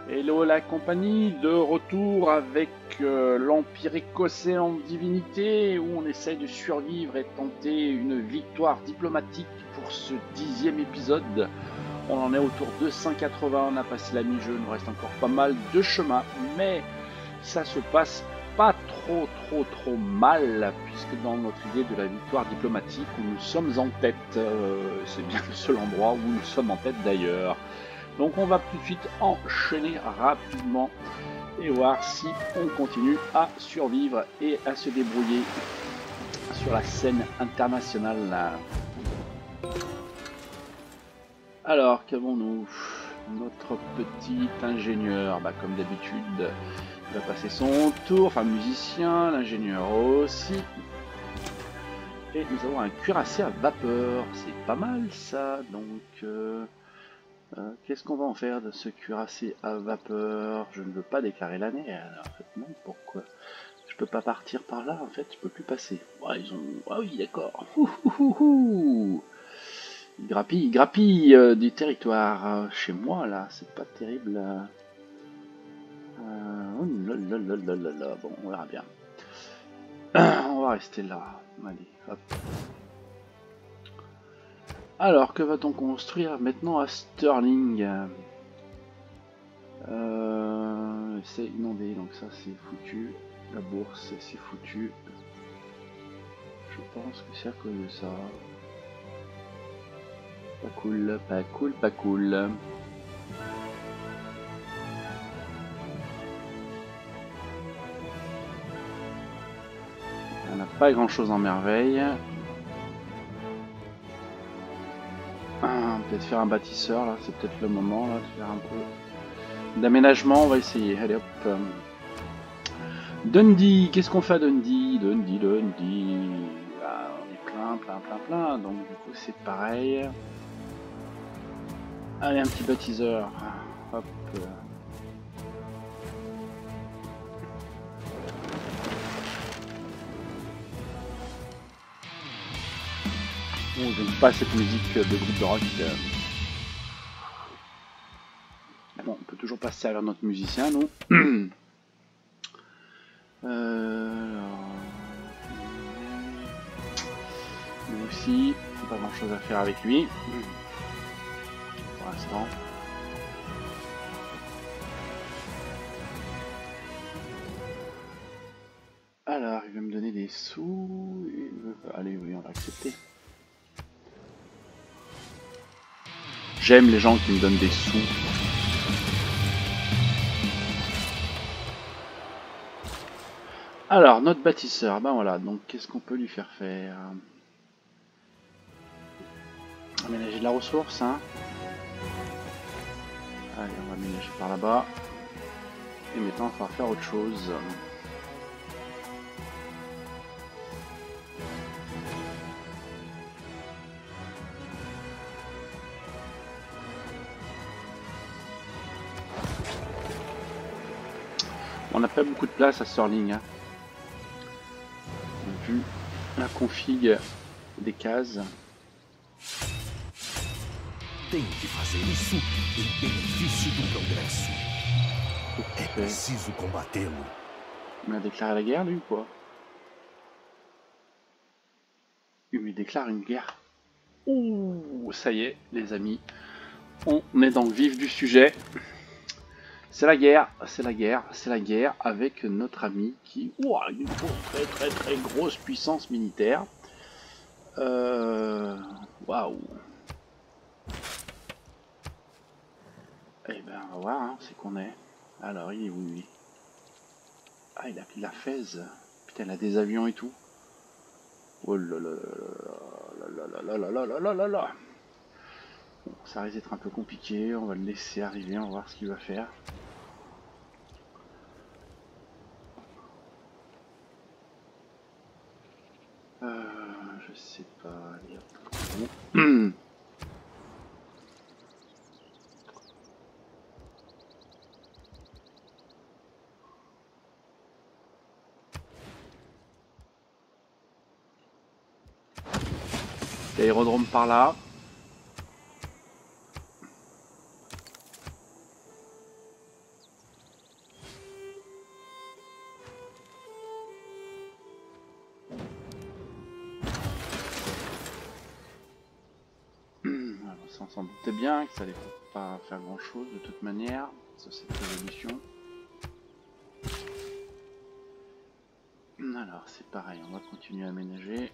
Hello la compagnie, de retour avec l'Empire écossais en divinité où on essaye de survivre et tenter une victoire diplomatique pour ce 10e épisode. On en est autour de 180, on a passé la mi-jeu, il nous reste encore pas mal de chemin, mais ça se passe pas trop mal, puisque dans notre idée de la victoire diplomatique où nous sommes en tête, c'est bien le seul endroit où nous sommes en tête d'ailleurs. Donc on va tout de suite enchaîner rapidement et voir si on continue à survivre et à se débrouiller sur la scène internationale. Alors qu'avons-nous? Notre petit ingénieur, comme d'habitude, il va passer son tour, enfin musicien, l'ingénieur aussi. Et nous avons un cuirassé à vapeur, c'est pas mal ça, donc... qu'est-ce qu'on va en faire de ce cuirassé à vapeur? Je ne veux pas déclarer l'année. En fait, non, pourquoi? Je peux pas partir par là, en fait, je peux plus passer. Ouais, ils ont... Ah oui, d'accord. Ils grappillent du territoire. Chez moi, là, c'est pas terrible. Oh là. Bon, on verra bien. On va rester là. Allez, hop. Alors, que va-t-on construire maintenant à Stirling? C'est inondé, donc ça c'est foutu. La bourse, c'est foutu. Je pense que c'est à cause de ça. Pas cool, pas cool, pas cool. On n'a pas grand chose en merveille. Peut-être faire un bâtisseur là, c'est peut-être le moment là de faire un peu d'aménagement. On va essayer. Allez hop. Dundee, qu'est-ce qu'on fait à Dundee? Dundee. Ah, on est plein. Donc du coup c'est pareil. Allez, un petit bâtisseur. Hop. Oh, j'aime pas cette musique de groupe de rock. Bon, on peut toujours pas se servir notre musicien, nous. Nous aussi, pas grand chose à faire avec lui. Pour l'instant. Alors, il va me donner des sous. Allez, oui, on va accepter. J'aime les gens qui me donnent des sous. Alors, notre bâtisseur, voilà, donc qu'est-ce qu'on peut lui faire faire? Aménager de la ressource, hein. Allez, on va aménager par là-bas. Et maintenant, il va faire autre chose. On n'a pas beaucoup de place à Stirling, hein. Vu la config des cases. Tem que fazer isso em benefício do progresso. É preciso combatê-lo. Il a déclaré la guerre, lui, ou quoi? Il lui déclare une guerre. Ouh, ça y est, les amis. On est dans le vif du sujet. C'est la guerre avec notre ami qui a une très grosse puissance militaire. Waouh. Eh ben, on va voir, hein, c'est qu'on est. Alors, il est où, lui? Ah, il a pris la Fès. Putain, il a des avions et tout. Oh là là. Bon, ça risque d'être un peu compliqué. On va le laisser arriver, on va voir ce qu'il va faire. Je sais pas. Allez, hop. L'aérodrome par là. s'en doutait bien que ça allait pas faire grand chose de toute manière sur cette résolution. Alors c'est pareil, on va continuer à aménager.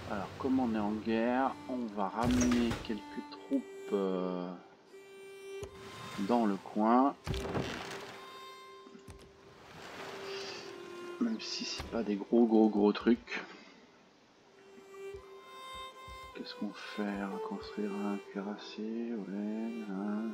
Alors comme on est en guerre, on va ramener quelques troupes dans le coin. Même si c'est pas des gros trucs. Qu'est-ce qu'on fait? On va construire un cuirassé, ouais. Hein.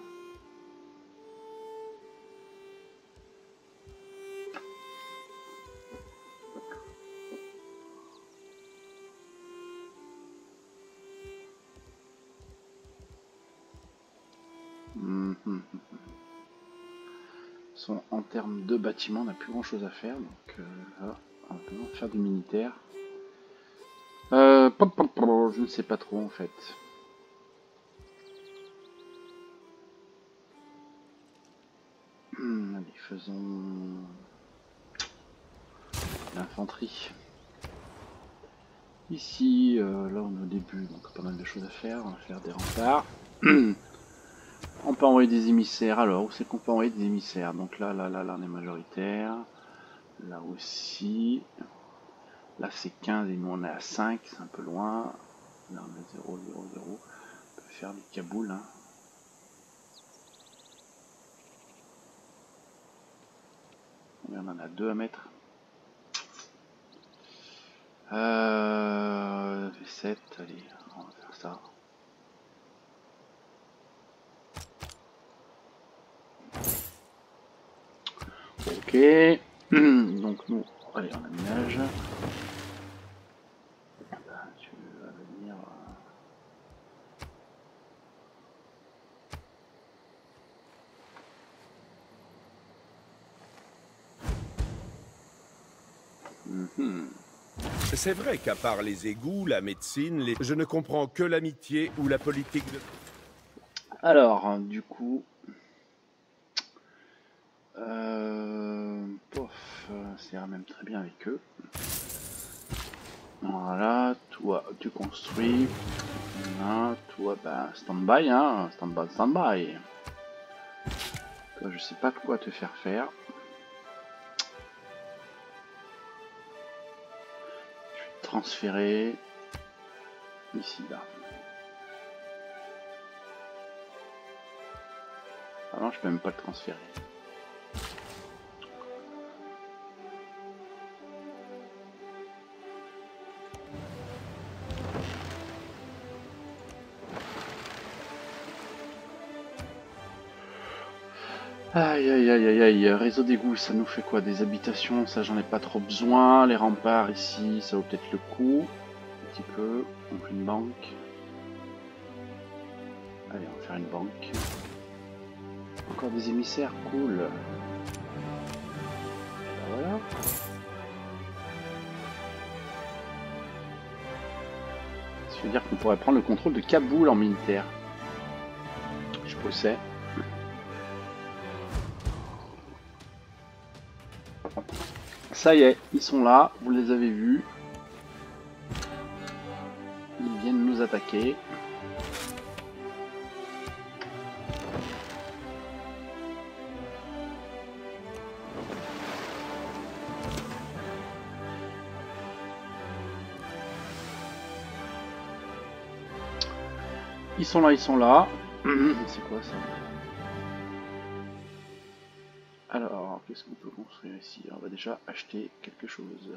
En termes de bâtiments, on n'a plus grand chose à faire, donc voilà, on va faire du militaire. Je ne sais pas trop en fait. Allez, faisons l'infanterie. Ici, là on est au début, donc pas mal de choses à faire. On va faire des remparts. On peut envoyer des émissaires. Alors, où c'est qu'on peut envoyer des émissaires? Donc là, on est majoritaire. Là aussi. Là, c'est 15 et nous on est à 5, c'est un peu loin. Là, on est 0, 0, 0. On peut faire du Kaboul. Hein. On en a 2 à mettre. 7, allez, on va faire ça. Ok, donc nous, allez, on aménage. Tu vas venir. C'est vrai qu'à part les égouts, la médecine, je ne comprends que l'amitié ou la politique de... Alors, du coup... ça ira même très bien avec eux. Voilà, toi, tu construis. Voilà, toi, ben, stand-by, hein, stand-by. Toi, je sais pas quoi te faire faire. Je vais te transférer ici, là. Ah non, je peux même pas le transférer. Aïe aïe aïe aïe aïe, réseau d'égout, ça nous fait quoi? Des habitations, ça j'en ai pas trop besoin. Les remparts ici, ça vaut peut-être le coup. Un petit peu, donc une banque. Allez, on va faire une banque. Encore des émissaires, cool. Ben voilà. Ça veut dire qu'on pourrait prendre le contrôle de Kaboul en militaire. Je possède. Ça y est, ils sont là, vous les avez vus. Ils viennent nous attaquer. Ils sont là, ils sont là. C'est quoi ça? Alors, qu'est-ce qu'on peut construire ici? On va déjà acheter quelque chose.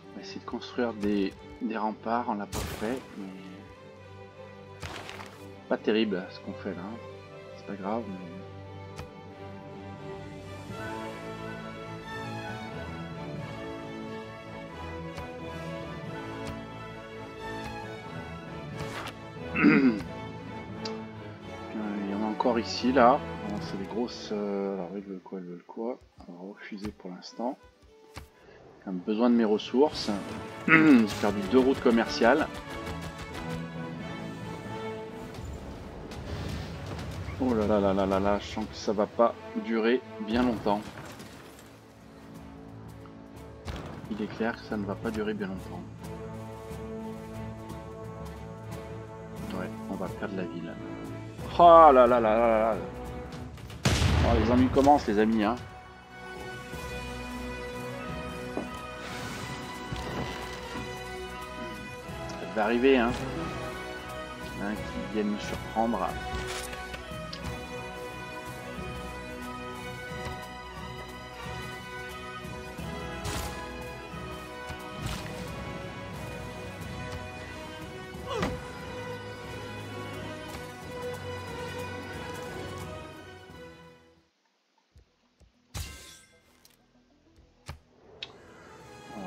On va essayer de construire des remparts, on l'a pas fait, mais pas terrible ce qu'on fait là. C'est pas grave, mais... encore ici, là. Bon, c'est des grosses... alors, ils veulent quoi, ils veulent quoi? On va refuser pour l'instant. J'ai besoin de mes ressources. J'ai perdu 2 routes commerciales. Oh là là là là là là, je sens que ça va pas durer bien longtemps. Il est clair que ça ne va pas durer bien longtemps. Ouais, on va perdre la ville. Oh là là là là là. Oh, les ennuis commencent, les amis, hein. Ça va arriver, hein. Il y en a qui viennent me surprendre.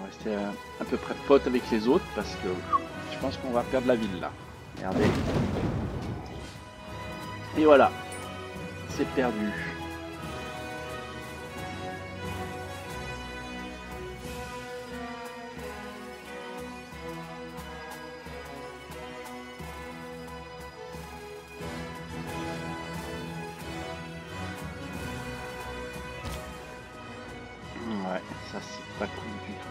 Rester à peu près pote avec les autres parce que je pense qu'on va perdre la ville là. Regardez. Et voilà. C'est perdu. Ouais, ça c'est pas cool du tout.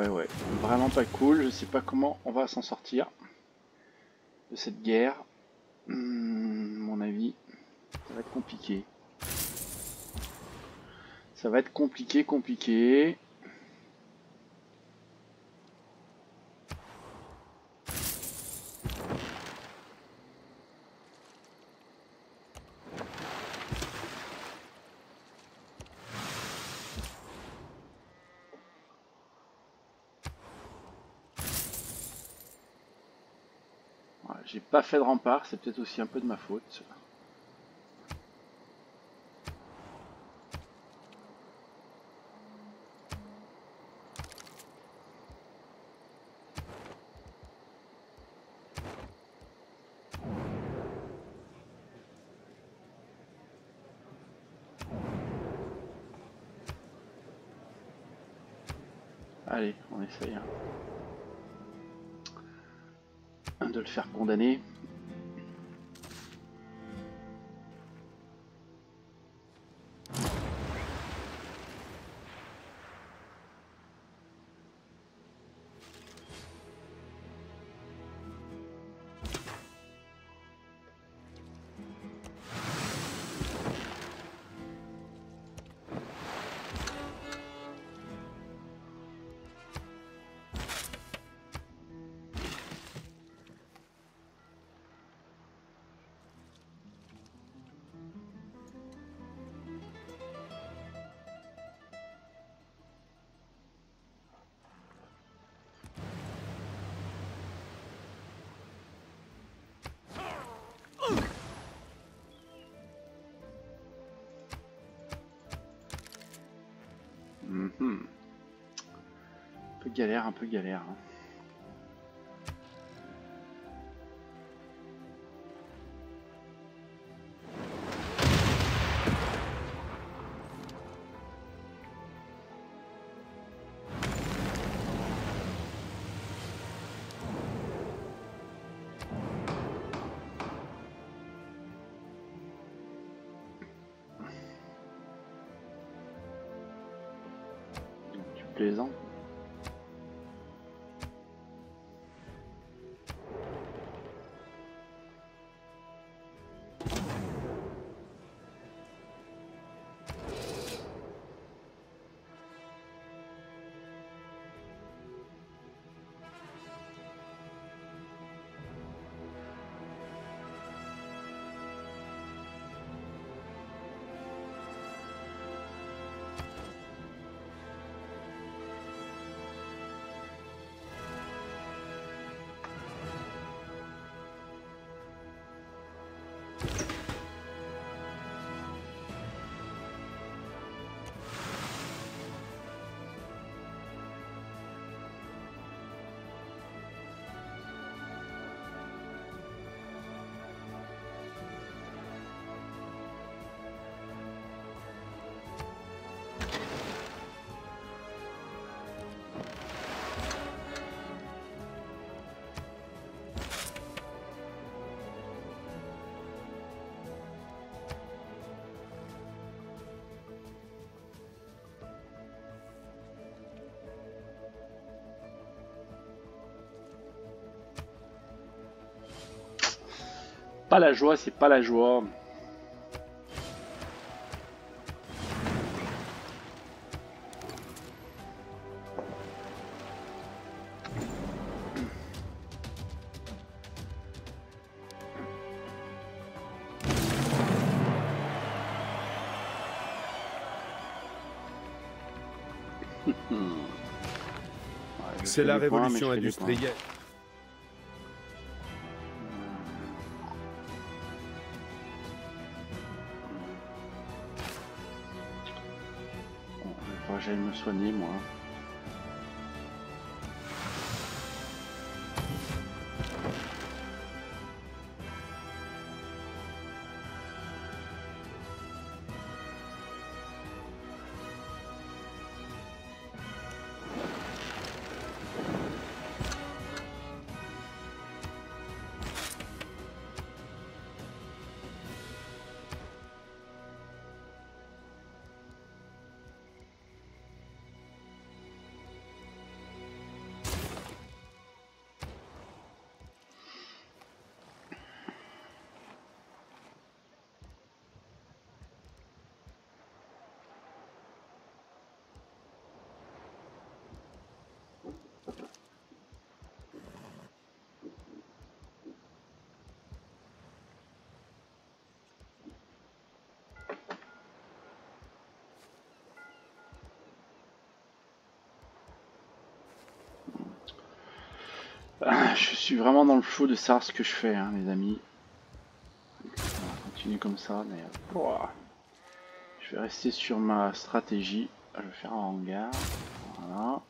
Ouais. Vraiment pas cool. Je sais pas comment on va s'en sortir de cette guerre. Mon avis, ça va être compliqué. Ça va être compliqué. Ouais, j'ai pas fait de rempart, c'est peut-être aussi un peu de ma faute. Allez, on essaye de le faire condamner. Un peu galère. Hein. Tu plaisantes? pas la joie, c'est pas la joie. C'est la révolution industrielle. Bon, j'allais me soigner moi. Je suis vraiment dans le flou de savoir ce que je fais, hein, les amis. On va continuer comme ça, mais je vais rester sur ma stratégie. Je vais faire un hangar. Voilà.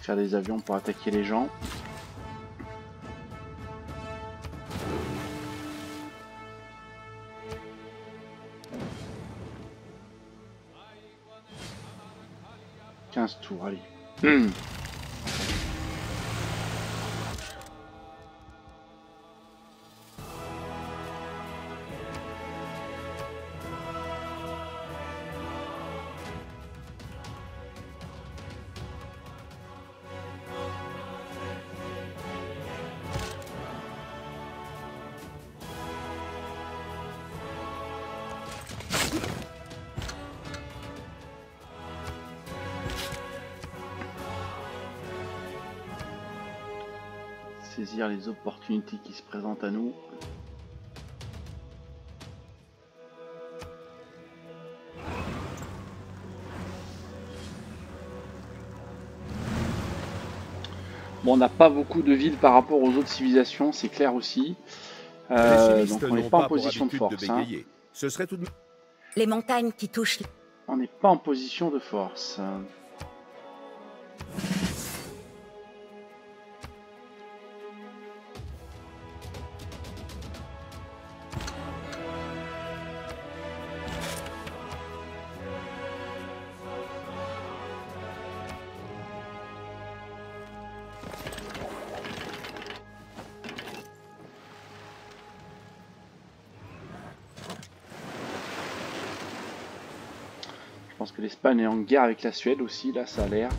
Faire des avions pour attaquer les gens. Tours, allez. Saisir les opportunités qui se présentent à nous. Bon, on n'a pas beaucoup de villes par rapport aux autres civilisations, c'est clair aussi. Donc on n'est pas en position de force. Hein. Ce serait tout de... Les montagnes qui touchent... On n'est pas en position de force. Je pense que l'Espagne est en guerre avec la Suède aussi, là ça a l'air.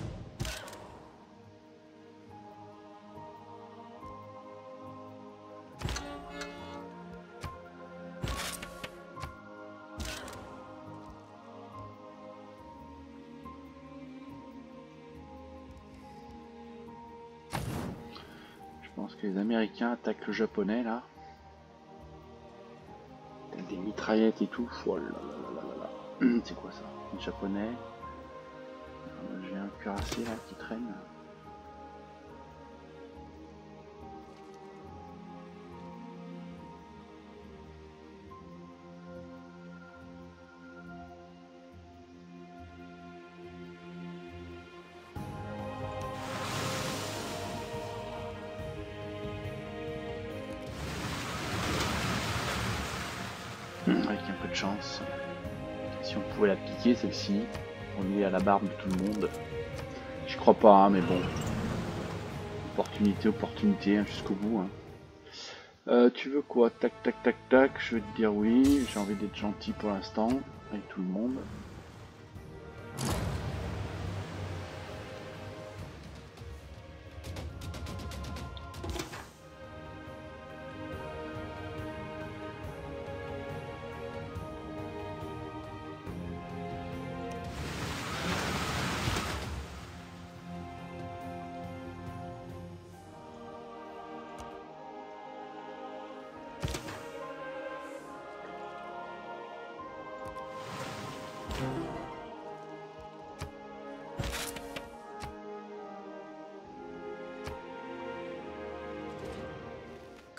Je pense que les Américains attaquent le Japonais là. Des mitraillettes et tout. Oh là là là là là. C'est quoi ça? Les Japonais. J'ai un cuirassé là qui traîne. Avec un peu de chance. Si on pouvait la piquer celle-ci, on est à la barbe de tout le monde. Je crois pas, hein, mais bon. Opportunité, hein, jusqu'au bout. Hein. Tu veux quoi? Tac, tac, tac, tac. Je vais te dire oui. J'ai envie d'être gentil pour l'instant avec tout le monde.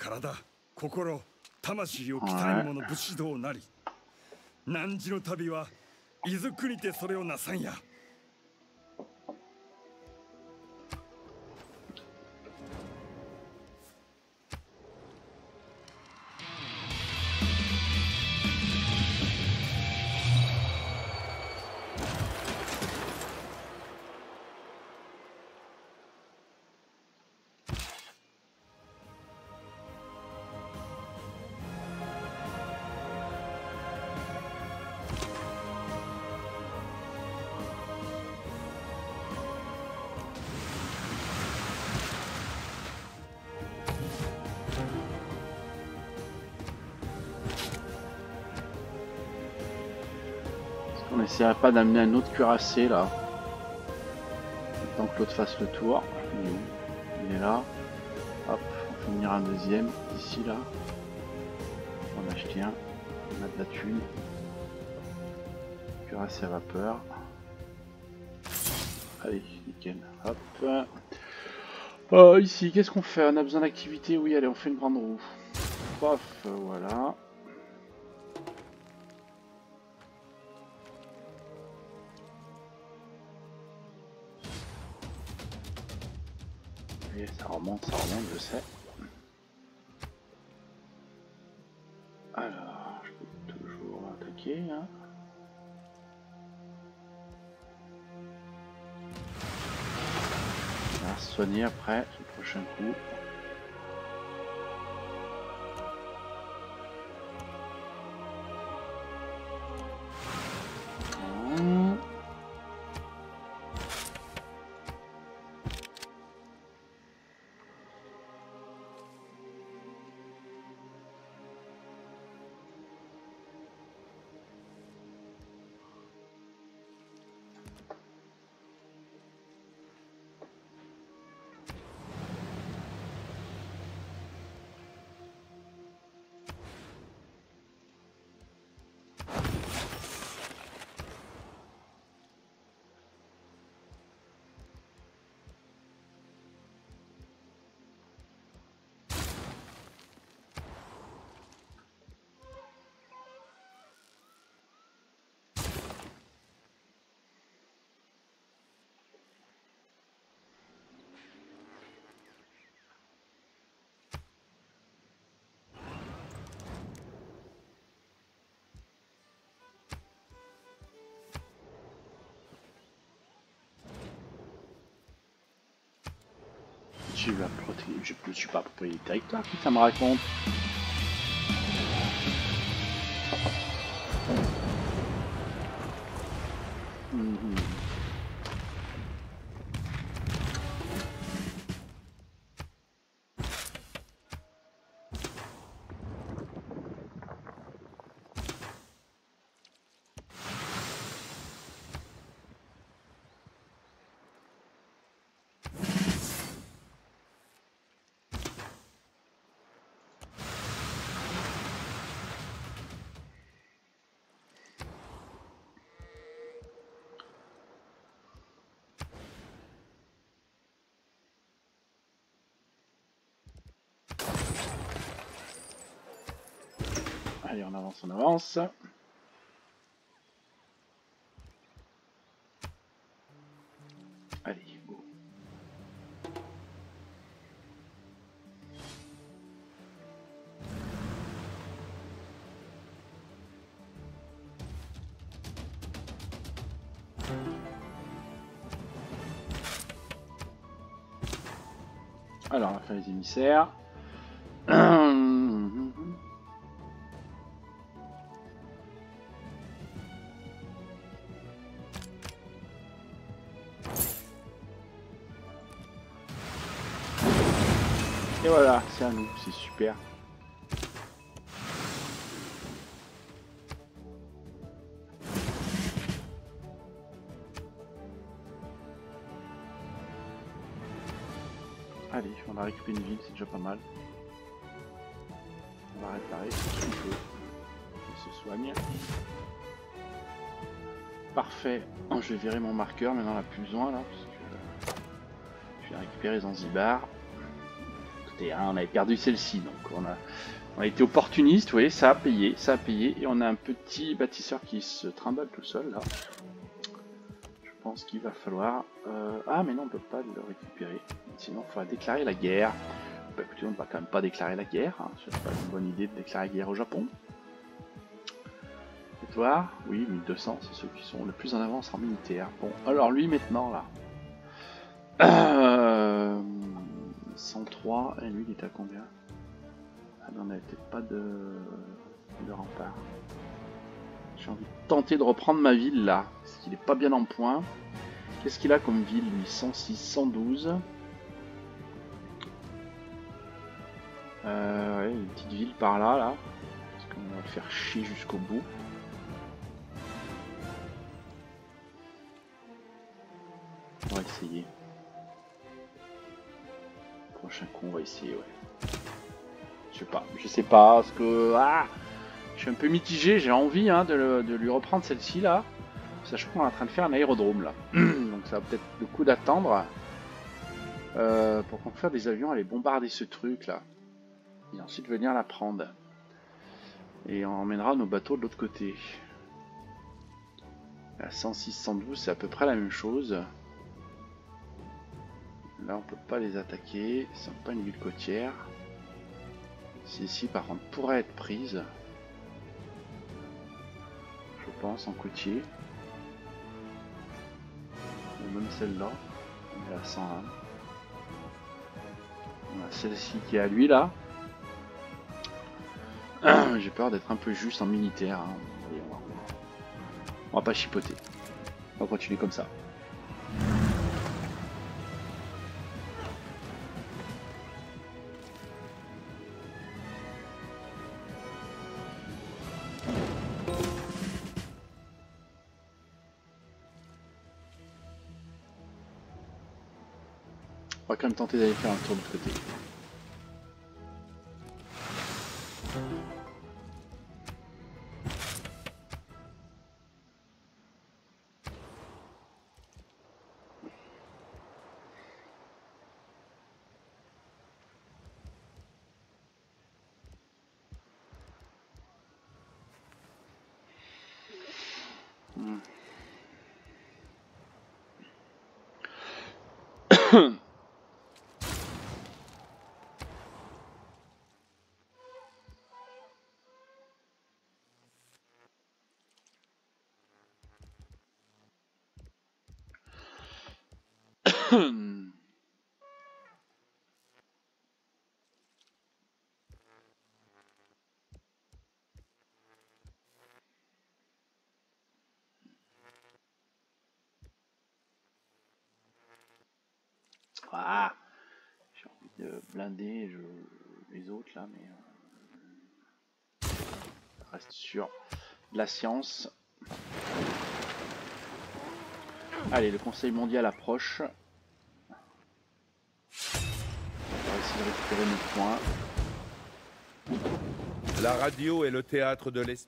Karada, kokoro, tamashiiを鍛える者武士道なり。汝の旅は伊豆国でそれをなさんや。On n'essaierait pas d'amener un autre cuirassé là. Tant que l'autre fasse le tour. Il est là. Hop, on va finir un deuxième d'ici là. On va en acheter un. On a de la thune. Cuirassé à vapeur. Allez, nickel. Hop. Ici, qu'est-ce qu'on fait? On a besoin d'activité? Oui, allez, on fait une grande roue. Paf, voilà. Et ça remonte, je sais. Alors, je peux toujours attaquer, hein. On va se soigner après, le prochain coup. Je ne suis pas propriétaire du territoire, qui ça me raconte. Allez, on avance, on avance. Allez, go. Alors, on va faire les émissaires. Et voilà, c'est à nous, c'est super. Allez, on a récupéré une ville, c'est déjà pas mal. On va réparer ce qu'il faut. Il se soigne. Parfait. Oh, je vais virer mon marqueur, maintenant on n'a plus besoin là. Parce que je vais récupérer Zanzibar. Écoutez, hein, on avait perdu celle-ci, donc on a été opportuniste, vous voyez, ça a payé, et on a un petit bâtisseur qui se trimballe tout seul là. Je pense qu'il va falloir... Ah mais non, on peut pas le récupérer, sinon il faudra déclarer la guerre. Bah écoutez, on ne va quand même pas déclarer la guerre, hein. C'est pas une bonne idée de déclarer la guerre au Japon. Victoire, oui, 1200, c'est ceux qui sont le plus en avance en militaire. Bon, alors lui maintenant là... 103, et lui il est à combien? Ah non, on n'avait peut-être pas de rempart. J'ai envie de tenter de reprendre ma ville là, parce qu'il est pas bien en point. Qu'est-ce qu'il a comme ville lui? 106, 112. Ouais, une petite ville par là, parce qu'on va le faire chier jusqu'au bout. On va essayer. Prochain coup, on va essayer, ouais. Je sais pas, parce que... Ah, je suis un peu mitigé, j'ai envie hein, de lui reprendre celle-ci là. Sachant qu'on est en train de faire un aérodrome là. Donc ça va peut-être le coup d'attendre. Pour qu'on fasse des avions, aller bombarder ce truc là. Et ensuite venir la prendre. Et on emmènera nos bateaux de l'autre côté. À 106, 112, c'est à peu près la même chose. Là on peut pas les attaquer, c'est pas une ville côtière. Celle-ci par contre pourrait être prise. Je pense en côtier. Ou même celle-là. On est à 101. On a celle-ci qui est à lui là. J'ai peur d'être un peu juste en militaire. Hein. Allez, on va pas chipoter. On va continuer comme ça. On va quand même tenter d'aller faire un tour de l'autre côté. Ah, j'ai envie de blinder les autres là, mais reste sur la science. Allez, le Conseil mondial approche. On va essayer de récupérer nos points. La radio est le théâtre de l'espace.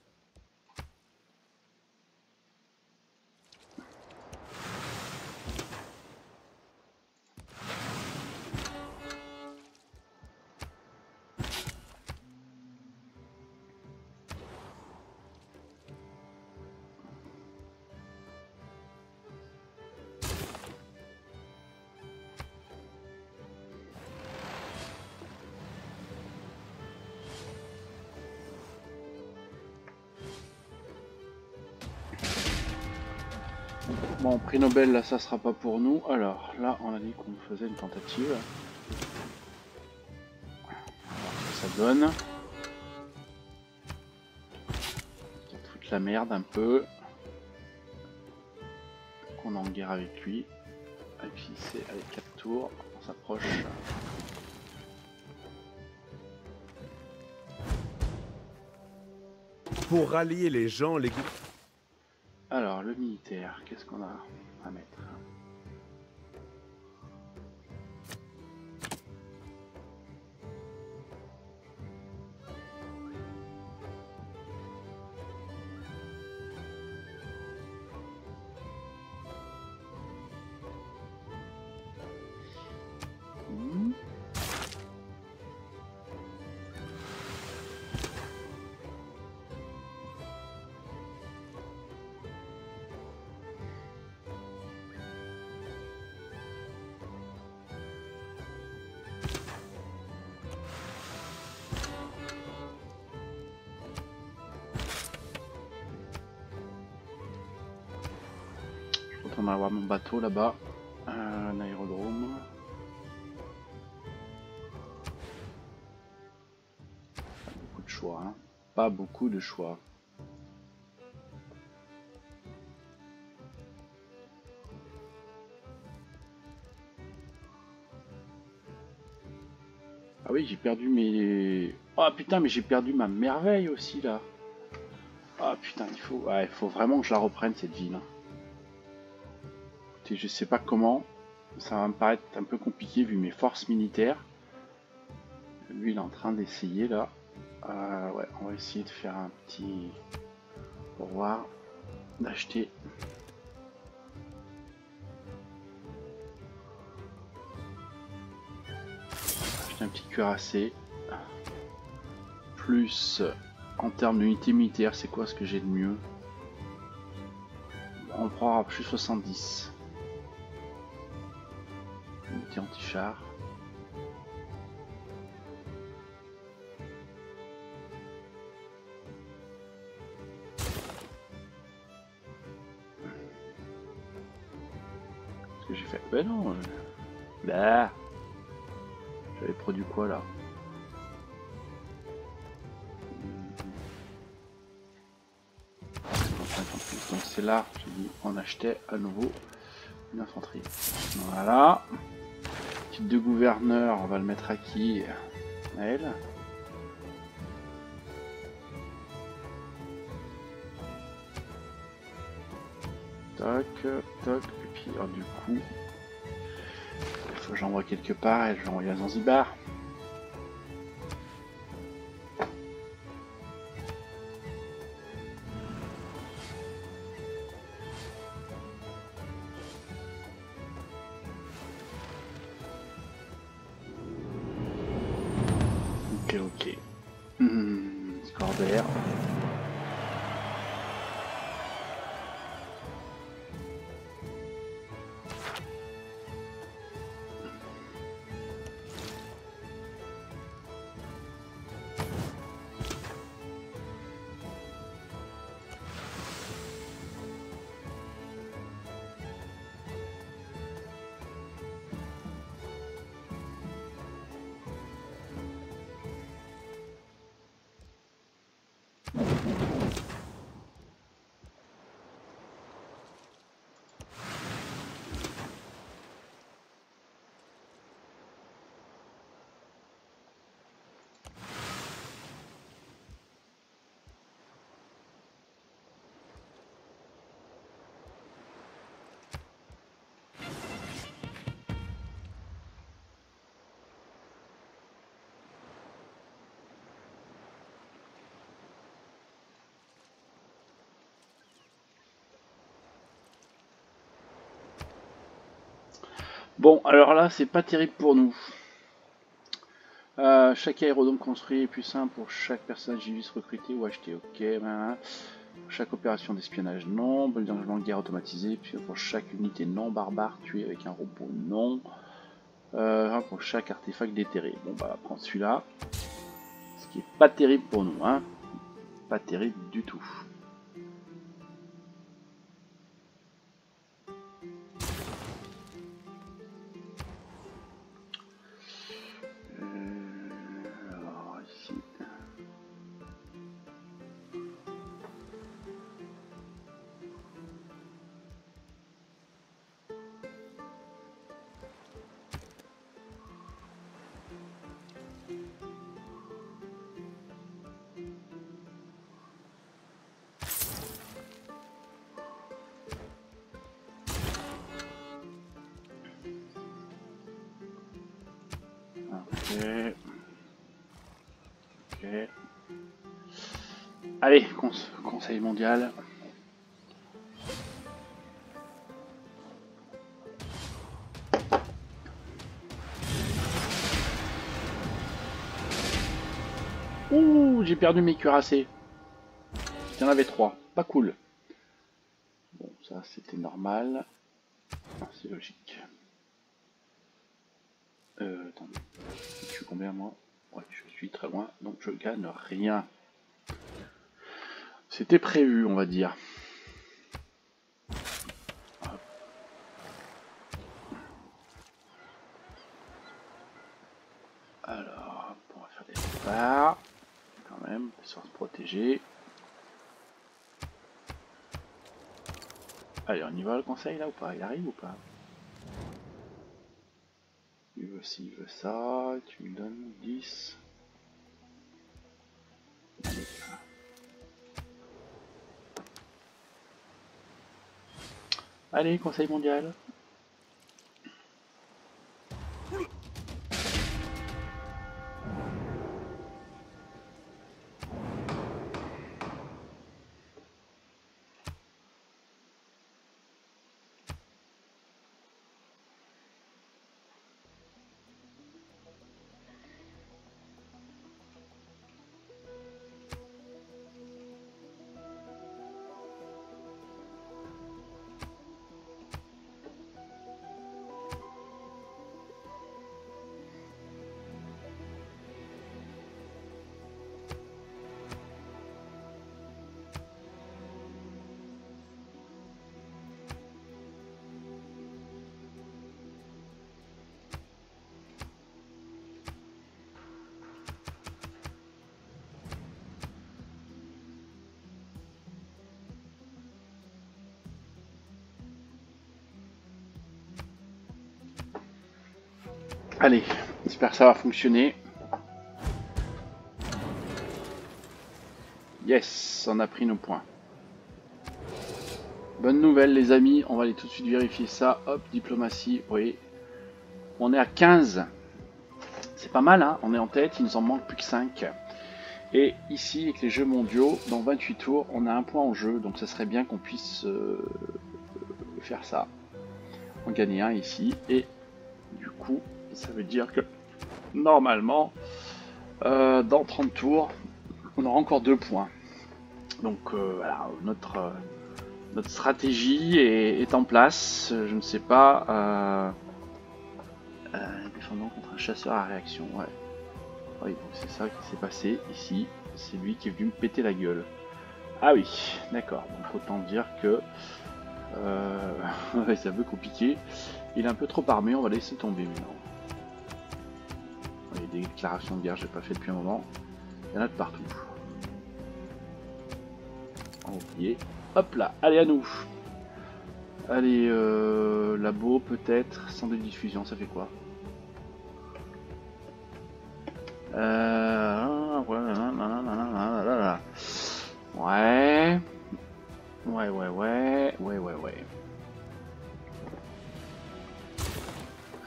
Bon, prix Nobel, là, ça sera pas pour nous. Alors, là, on a dit qu'on faisait une tentative. On va voir ce que ça donne. Ça fout la merde un peu. On est en guerre avec lui. Et puis, c'est avec 4 tours. On s'approche. Pour rallier les gens, les Alors, le militaire, qu'est-ce qu'on a à mettre? On va avoir mon bateau là-bas, un aérodrome. Pas beaucoup de choix, hein. Pas beaucoup de choix. Ah oui, j'ai perdu mes... Oh putain, mais j'ai perdu ma merveille aussi là. Ah putain, il faut vraiment que je la reprenne cette ville. Écoutez, je sais pas comment. Ça va me paraître un peu compliqué vu mes forces militaires. Lui, il est en train d'essayer là. Ouais, on va essayer de faire un petit... Pour voir. D'acheter... un petit cuirassé. Plus en termes d'unité militaire, c'est quoi ce que j'ai de mieux? On prend plus 70. Unité anti-char. Ce que j'ai fait. Ben non. Bah. J'avais produit quoi là? Donc c'est là, j'ai dit, on achetait à nouveau une infanterie. Voilà. Type de gouverneur, on va le mettre à qui? À elle. Toc, toc, et puis alors, du coup, il faut que j'envoie quelque part et je l'envoie à Zanzibar. Ok. Score d'air. Bon, alors là, c'est pas terrible pour nous. Chaque aérodrome construit est plus simple pour chaque personnage individuel recruté ou acheté. Ok, voilà. Chaque opération d'espionnage, non. Engagement de guerre automatisé. Puis pour chaque unité non barbare tuée avec un robot, non. Pour chaque artefact déterré. Bon, bah, prendre celui-là. Ce qui est pas terrible pour nous, hein. Pas terrible du tout. Alors, ici. Ok. Ok. Allez, conseil mondial. Ouh, j'ai perdu mes cuirassés. Il y en avait 3. Pas cool. Bon, ça c'était normal. C'est logique. Attendez. Je suis combien moi? Ouais, je suis très loin, donc je gagne rien. C'était prévu, on va dire. Hop. Alors, on va faire des départs. Quand même, sans se protéger. Allez, on y va le conseil là ou pas? Il arrive ou pas? Il veut ci, il veut ça. Tu me donnes 10. Allez. Allez, conseil mondial. Allez, j'espère que ça va fonctionner. Yes, on a pris nos points. Bonne nouvelle les amis, on va aller tout de suite vérifier ça. Hop, diplomatie, oui. On est à 15. C'est pas mal, hein, on est en tête, il nous en manque plus que 5. Et ici, avec les jeux mondiaux, dans 28 tours, on a un point en jeu. Donc ça serait bien qu'on puisse faire ça. En gagner un ici. Et du coup, ça veut dire que normalement, dans 30 tours, on aura encore 2 points. Donc voilà, notre stratégie est en place. Je ne sais pas. Défendant contre un chasseur à réaction. Ouais. Oui, c'est ça qui s'est passé ici. C'est lui qui est venu me péter la gueule. Ah oui, d'accord. Donc autant dire que c'est un peu compliqué. Il est un peu trop armé, on va laisser tomber maintenant. Il y a des déclarations de guerre, j'ai pas fait depuis un moment. Il y en a de partout. On va oublier. Hop là, allez à nous. Allez, labo peut-être, sans de diffusion, ça fait quoi? Ouais. Ouais.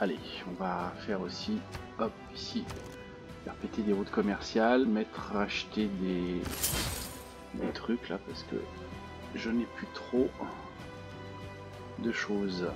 Allez, on va faire aussi, hop, ici, faire péter des routes commerciales, acheter des trucs là, parce que je n'ai plus trop de choses.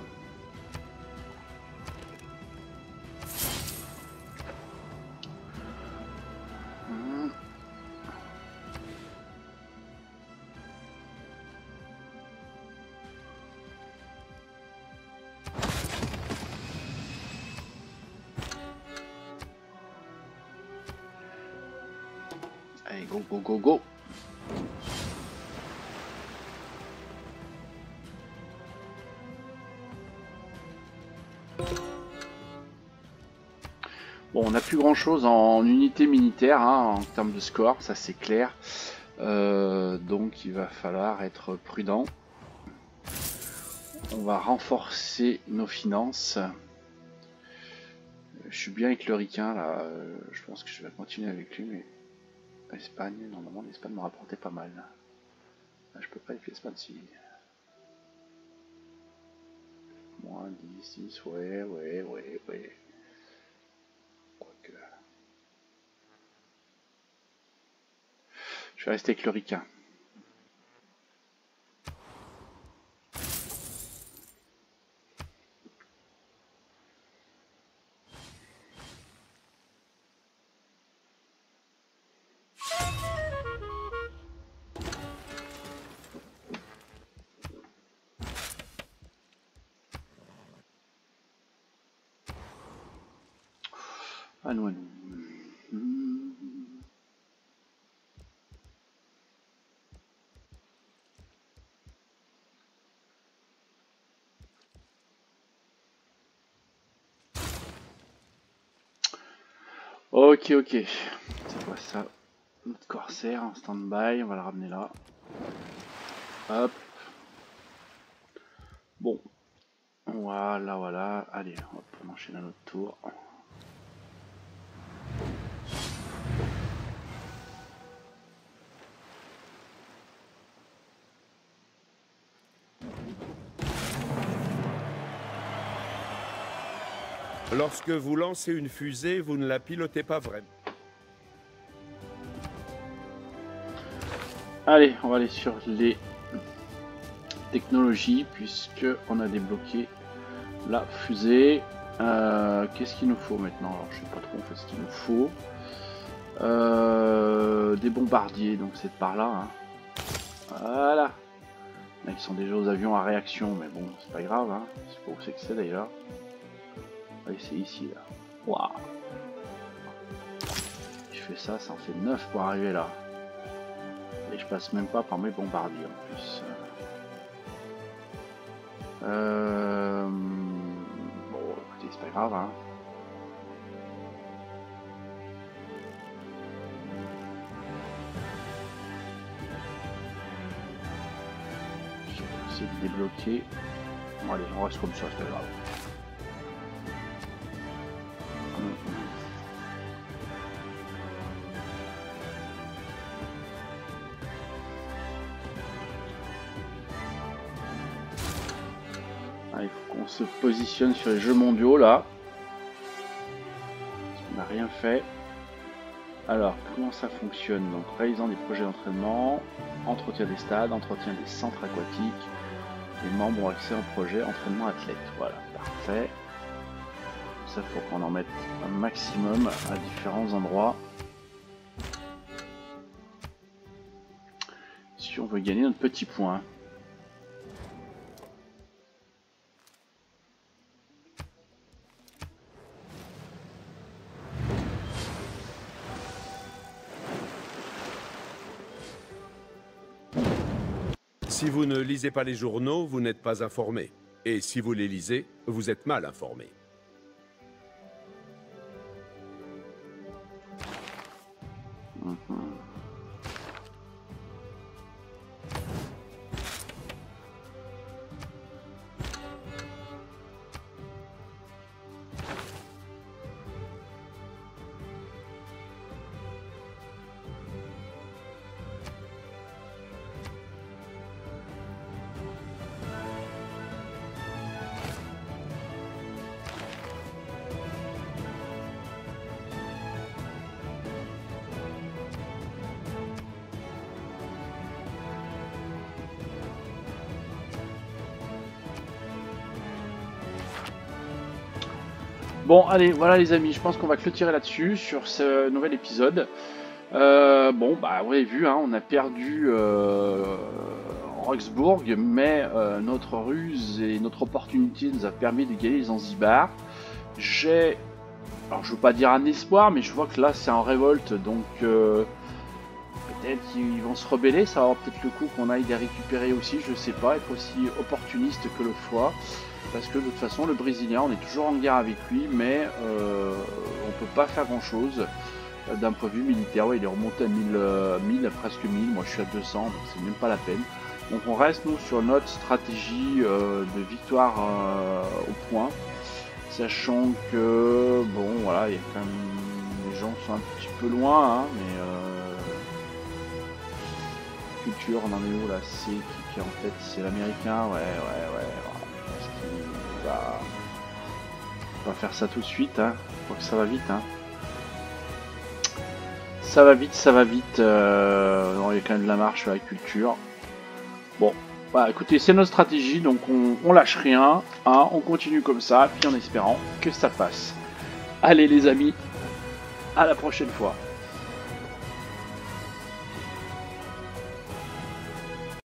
Allez, go. Bon, on n'a plus grand chose en unité militaire hein, en termes de score, ça c'est clair. Donc il va falloir être prudent. On va renforcer nos finances. Je suis bien avec le ricain là, je pense que je vais continuer avec lui, mais Espagne, normalement l'Espagne m'a rapporté pas mal. Là, je peux pas avec l'Espagne si. Moins 10, 6, ouais. Quoique. Je vais rester avec le ricain. À nous, à nous. Ok, ok. C'est quoi ça? Notre corsaire en stand-by, on va le ramener là. Hop. Bon. Voilà, voilà. Allez, hop, on enchaîne à notre tour. Lorsque vous lancez une fusée, vous ne la pilotez pas vraiment. Allez, on va aller sur les technologies puisque on a débloqué la fusée. Qu'est-ce qu'il nous faut maintenant? Alors je sais pas trop en fait ce qu'il nous faut. Des bombardiers, donc c'est par là. Hein. Voilà. Là, ils sont déjà aux avions à réaction, mais bon, c'est pas grave. Hein. Je sais pas où c'est que c'est d'ailleurs. Oui, c'est ici là. Waouh. Je fais ça, ça en fait 9 pour arriver là. Et je passe même pas par mes bombardiers en plus. Bon, écoutez, c'est pas grave. Hein. Je vais essayer de débloquer. Bon, allez, on reste comme ça, c'est pas grave. Il faut qu'on se positionne sur les jeux mondiaux là. On n'a rien fait. Alors, comment ça fonctionne? Donc, réalisant des projets d'entraînement, entretien des stades, entretien des centres aquatiques. Les membres ont accès au projet entraînement athlète. Voilà, parfait. Ça, faut qu'on en mette un maximum à différents endroits. Si on veut gagner notre petit point. Si vous ne lisez pas les journaux, vous n'êtes pas informé. Et si vous les lisez, vous êtes mal informé. Bon, allez, voilà les amis, je pense qu'on va clôturer là-dessus, sur ce nouvel épisode. Bon, bah, vous avez vu, hein, on a perdu Roxburgh, mais notre ruse et notre opportunité nous a permis de gagner les Zanzibar. J'ai, alors je veux pas dire un espoir, mais je vois que là c'est en révolte, donc peut-être qu'ils vont se rebeller, ça va avoir peut-être le coup qu'on aille les récupérer aussi, je sais pas, être aussi opportuniste que le foie. Parce que de toute façon le Brésilien, on est toujours en guerre avec lui, mais on peut pas faire grand chose d'un point de vue militaire. Ouais, il est remonté à 1000, presque 1000, moi je suis à 200, donc c'est même pas la peine. Donc on reste nous sur notre stratégie de victoire au point, sachant que bon voilà, il y a quand même, les gens sont un petit peu loin, hein, mais culture, on en est où là? C'est qui en fait, c'est l'américain, ouais. On va faire ça tout de suite, hein. Je crois que ça va vite, hein. Ça va vite, ça va vite. Il y a quand même de la marche sur la culture. Bon, bah écoutez, c'est notre stratégie, donc on lâche rien, hein, on continue comme ça, puis en espérant que ça passe. Allez les amis, à la prochaine fois.